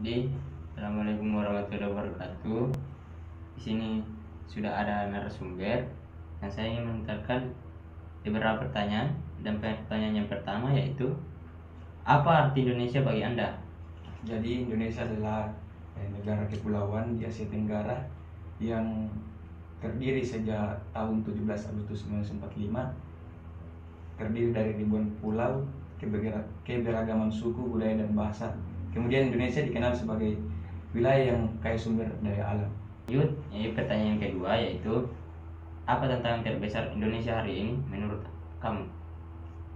Jadi, assalamualaikum warahmatullahi wabarakatuh. Di sini sudah ada narasumber yang saya ingin menontonkan beberapa pertanyaan, dan pertanyaan yang pertama yaitu apa arti Indonesia bagi Anda? Jadi Indonesia adalah negara kepulauan di Asia Tenggara yang terdiri sejak tahun 17 Agustus 1945, terdiri dari ribuan pulau, keberagaman suku, budaya, dan bahasa. Kemudian Indonesia dikenal sebagai wilayah yang kaya sumber daya alam. Lanjut, pertanyaan yang kedua yaitu apa tantangan terbesar Indonesia hari ini menurut kamu?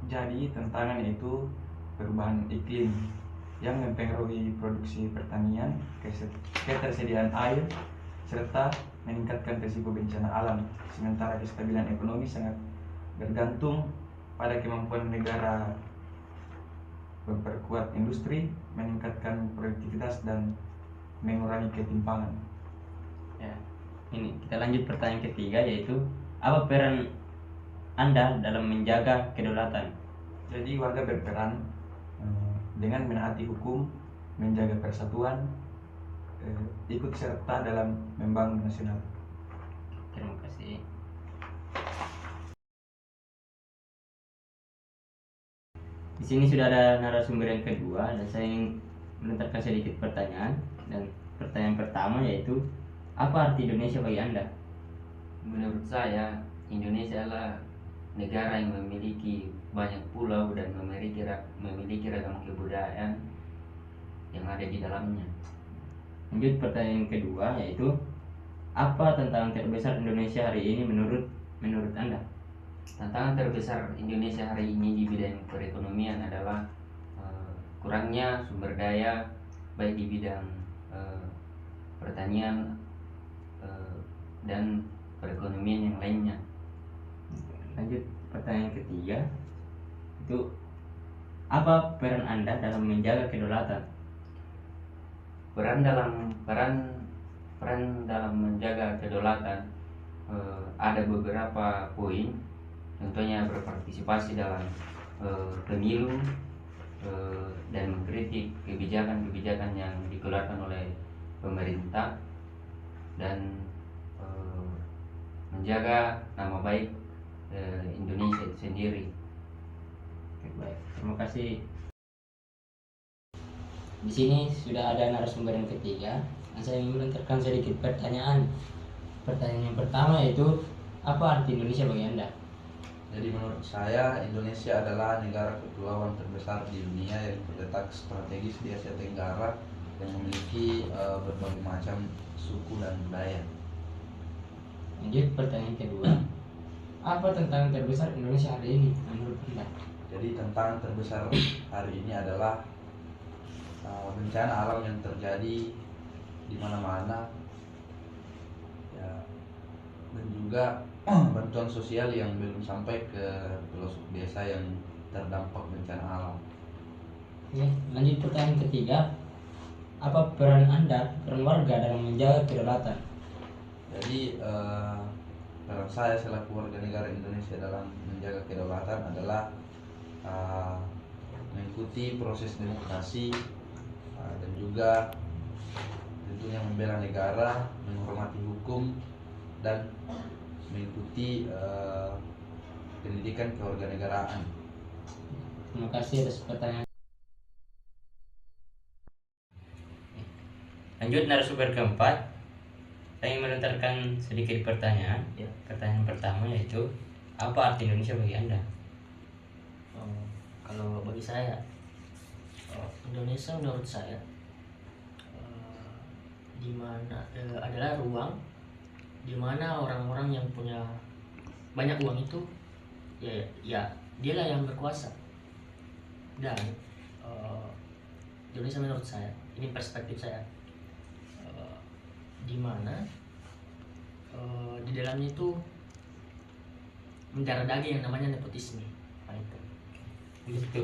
Jadi tantangan itu perubahan iklim yang mempengaruhi produksi pertanian, ketersediaan air, serta meningkatkan risiko bencana alam. Sementara kestabilan ekonomi sangat bergantung pada kemampuan negara memperkuat industri, meningkatkan produktivitas, dan mengurangi ketimpangan. Ya, ini kita lanjut pertanyaan ketiga yaitu apa peran Anda dalam menjaga kedaulatan? Jadi warga berperan dengan menaati hukum, menjaga persatuan, ikut serta dalam membangun nasional. Terima kasih. Di sini sudah ada narasumber yang kedua dan saya ingin melontarkan sedikit pertanyaan. Dan pertanyaan pertama yaitu apa arti Indonesia bagi Anda? Menurut saya, Indonesia adalah negara yang memiliki banyak pulau dan memiliki ragam kebudayaan yang ada di dalamnya. Lanjut pertanyaan kedua yaitu apa tantangan terbesar Indonesia hari ini menurut Anda? Tantangan terbesar Indonesia hari ini di bidang perekonomian adalah kurangnya sumber daya, baik di bidang pertanian dan perekonomian yang lainnya. Lanjut pertanyaan ketiga itu apa peran Anda dalam menjaga kedaulatan? Peran dalam menjaga kedaulatan ada beberapa poin. Contohnya berpartisipasi dalam pemilu dan mengkritik kebijakan-kebijakan yang dikeluarkan oleh pemerintah, dan menjaga nama baik Indonesia itu sendiri. Baik, terima kasih. Di sini sudah ada narasumber yang ketiga. Saya ingin melontarkan sedikit pertanyaan. Pertanyaan yang pertama yaitu apa arti Indonesia bagi Anda? Jadi menurut saya Indonesia adalah negara kepulauan terbesar di dunia yang terletak strategis di Asia Tenggara yang memiliki berbagai macam suku dan budaya. Lanjut pertanyaan kedua. Apa tantangan terbesar Indonesia hari ini menurut Anda? Jadi tantangan terbesar hari ini adalah bencana alam yang terjadi di mana-mana, ya, dan juga bantuan sosial yang belum sampai ke pelosok desa yang terdampak bencana alam. Oke, lanjut pertanyaan ketiga. Apa peran warga dalam menjaga kedaulatan? Jadi peran saya selaku warga negara Indonesia dalam menjaga kedaulatan adalah mengikuti proses demokrasi dan juga tentunya membela negara, menghormati hukum, dan mengikuti pendidikan kewarganegaraan. Terima kasih atas pertanyaan. Lanjut narasumber keempat. Saya ingin melontarkan sedikit pertanyaan. Ya. Pertanyaan pertama yaitu apa arti Indonesia bagi Anda? Kalau bagi saya, Indonesia menurut saya adalah ruang di mana orang-orang yang punya banyak uang itu ya dialah yang berkuasa. Dan Indonesia menurut saya, ini perspektif saya, di mana di dalamnya itu mendarah daging yang namanya nepotisme. Nah, itu. Gitu.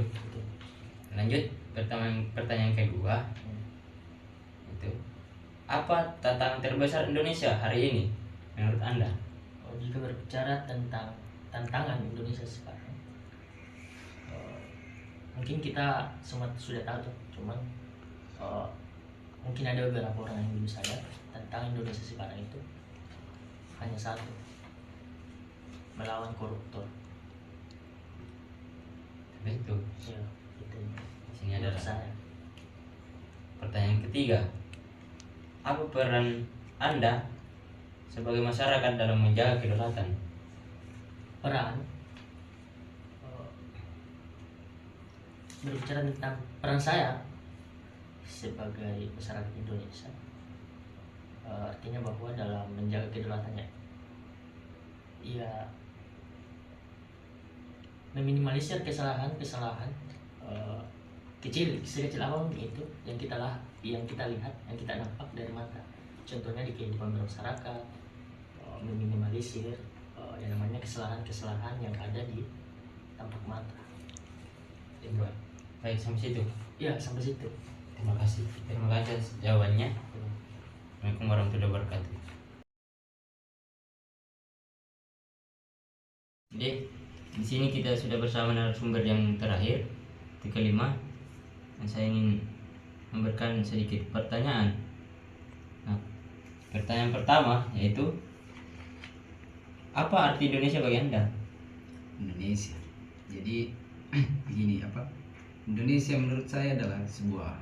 Lanjut pertanyaan kedua. Itu apa tantangan terbesar Indonesia hari ini menurut Anda? Jika berbicara tentang tantangan Indonesia sekarang, mungkin kita semua sudah tahu, cuman mungkin ada beberapa orang yang belum sadar tentang Indonesia sekarang itu hanya satu, melawan koruptor. Itu. Ya, itu. Sini ada Menurut saya. pertanyaan ketiga. Apa peran Anda sebagai masyarakat dalam menjaga kedaulatan? Peran berbicara tentang peran saya sebagai masyarakat Indonesia, artinya bahwa dalam menjaga kedaulatannya, ya meminimalisir kesalahan-kesalahan kecil, sekecil apapun itu yang kita lihat, yang kita nampak dari mata. Contohnya di kehidupan bermasyarakat, meminimalisir yang namanya kesalahan-kesalahan yang ada di tampak mata. Itu. Baik, sampai situ. Ya, sampai situ. Terima kasih atas jawabannya. Assalamualaikum warahmatullahi wabarakatuh. Jadi di sini kita sudah bersama narasumber yang terakhir, yang kelima, dan saya ingin memberikan sedikit pertanyaan. Nah, pertanyaan pertama yaitu, apa arti Indonesia bagi Anda? Indonesia. Jadi begini, Indonesia menurut saya adalah sebuah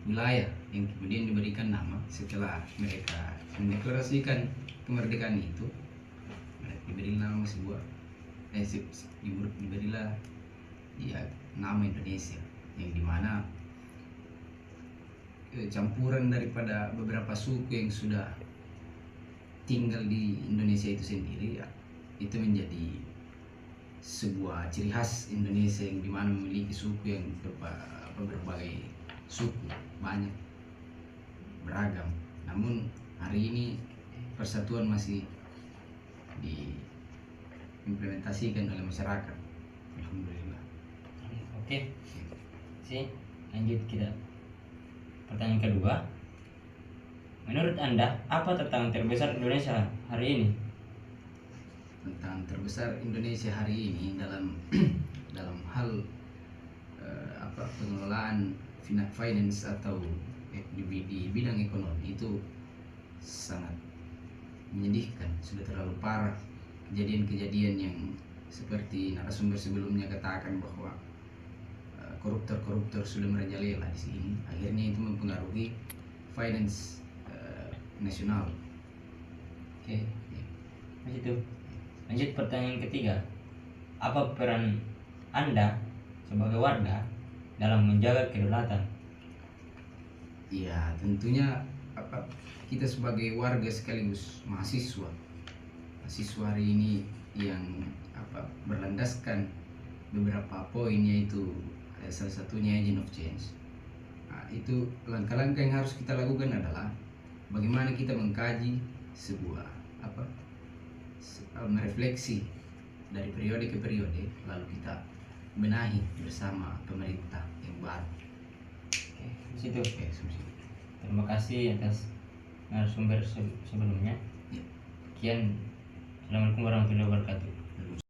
wilayah yang kemudian diberikan nama setelah mereka mendeklarasikan kemerdekaan itu. Mereka diberi nama diberilah ya nama Indonesia, yang dimana campuran daripada beberapa suku yang sudah tinggal di Indonesia itu sendiri, ya, itu menjadi sebuah ciri khas Indonesia yang dimana memiliki suku yang berbagai suku, banyak, beragam. Namun hari ini persatuan masih diimplementasikan oleh masyarakat. Alhamdulillah. Oke. Lanjut kita. Pertanyaan kedua. Menurut Anda, apa tantangan terbesar Indonesia hari ini? Tantangan terbesar Indonesia hari ini dalam hal pengelolaan finance atau di bidang ekonomi itu sangat menyedihkan. Sudah terlalu parah kejadian-kejadian yang seperti narasumber sebelumnya katakan bahwa koruptor sudah merajalela di sini. Akhirnya itu mempengaruhi finance nasional. Oke. Itu. Lanjut pertanyaan ketiga. Apa peran Anda sebagai warga dalam menjaga kedaulatan? Ya, tentunya kita sebagai warga sekaligus mahasiswa hari ini yang berlandaskan beberapa poin, yaitu salah satunya agent of change. Nah, itu langkah-langkah yang harus kita lakukan adalah bagaimana kita mengkaji sebuah merefleksi dari periode ke periode, lalu kita benahi bersama pemerintah yang baru. Situ. Terima kasih atas narasumber sebelumnya. Sekian. Assalamualaikum warahmatullahi wabarakatuh.